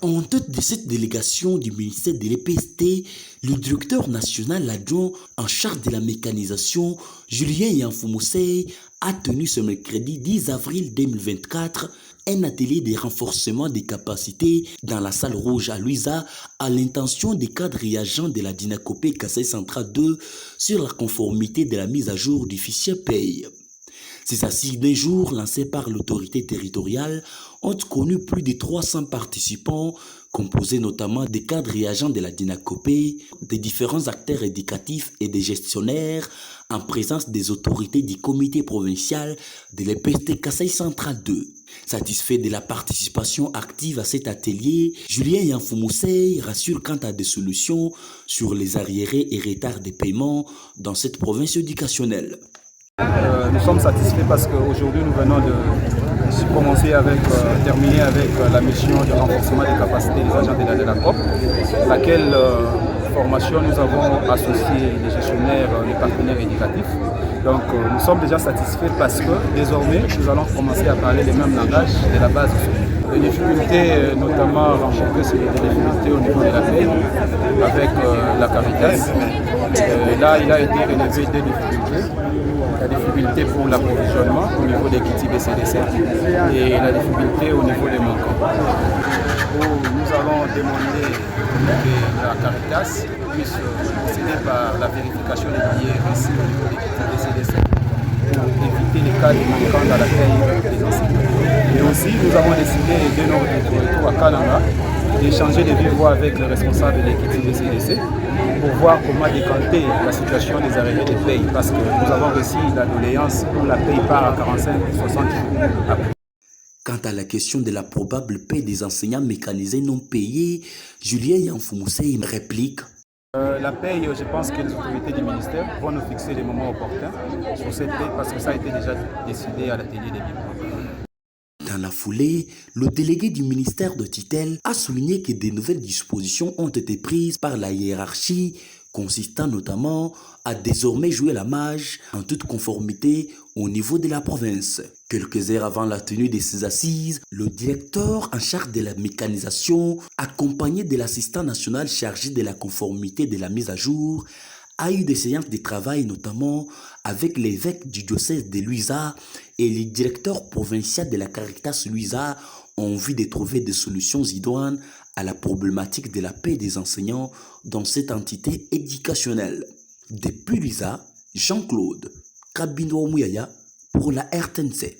En tête de cette délégation du ministère de l'EPST, le directeur national adjoint en charge de la mécanisation, Julien Yanfumosei, a tenu ce mercredi 10 avril 2024 un atelier de renforcement des capacités dans la salle rouge à Luisa à l'intention des cadres et agents de la Dinakopé Kassai Central 2 sur la conformité de la mise à jour du fichier paye. Ces assises d'un jour lancées par l'autorité territoriale ont connu plus de 300 participants, composés notamment des cadres et agents de la Dinakopé, des différents acteurs éducatifs et des gestionnaires, en présence des autorités du comité provincial de l'EPST Kassai Central 2. Satisfait de la participation active à cet atelier, Julien Yanfumosei rassure quant à des solutions sur les arriérés et retards de paiement dans cette province éducationnelle. Nous sommes satisfaits parce qu'aujourd'hui nous venons de terminer avec la mission de renforcement des capacités des agents de la DENACOP, laquelle formation nous avons associé les gestionnaires, les partenaires éducatifs. Donc nous sommes déjà satisfaits parce que désormais nous allons commencer à parler les mêmes langages de la base. Les difficultés notamment rencontrées, c'est des difficultés au niveau de la paie avec la Caritas. Là il a été relevé des difficultés. La difficulté pour l'approvisionnement au niveau des kits BCDC et la difficulté au niveau des manquants. Nous allons demander que la Caritas puisse procéder par la vérification des billets reçus au niveau des kits BCDC pour éviter les cas de manquants dans la paie des enseignants. Et aussi, nous avons décidé de notre retour à Kananga d'échanger des vives voix avec le responsable de l'équipe BCDC pour voir comment décanter la situation des arriérés des payes parce que nous avons reçu la doléance où la paye part à 45 ou 60 jours après. Quant à la question de la probable paie des enseignants mécanisés non payés, Julien Yanfumosei réplique. La paye, je pense que les autorités du ministère vont nous fixer les moments opportuns sur cette paye parce que ça a été déjà décidé à l'atelier des livres. Dans la foulée, le délégué du ministère de tutelle a souligné que de nouvelles dispositions ont été prises par la hiérarchie, consistant notamment à désormais jouer la mage en toute conformité au niveau de la province. Quelques heures avant la tenue de ces assises, le directeur en charge de la mécanisation, accompagné de l'assistant national chargé de la conformité de la mise à jour, a eu des séances de travail notamment avec l'évêque du diocèse de Luisa et le directeur provincial de la Caritas Luisa en vue de trouver des solutions idoines à la problématique de la paix des enseignants dans cette entité éducationnelle. Depuis Luisa, Jean-Claude Kabino Mouyaya pour la RTNC.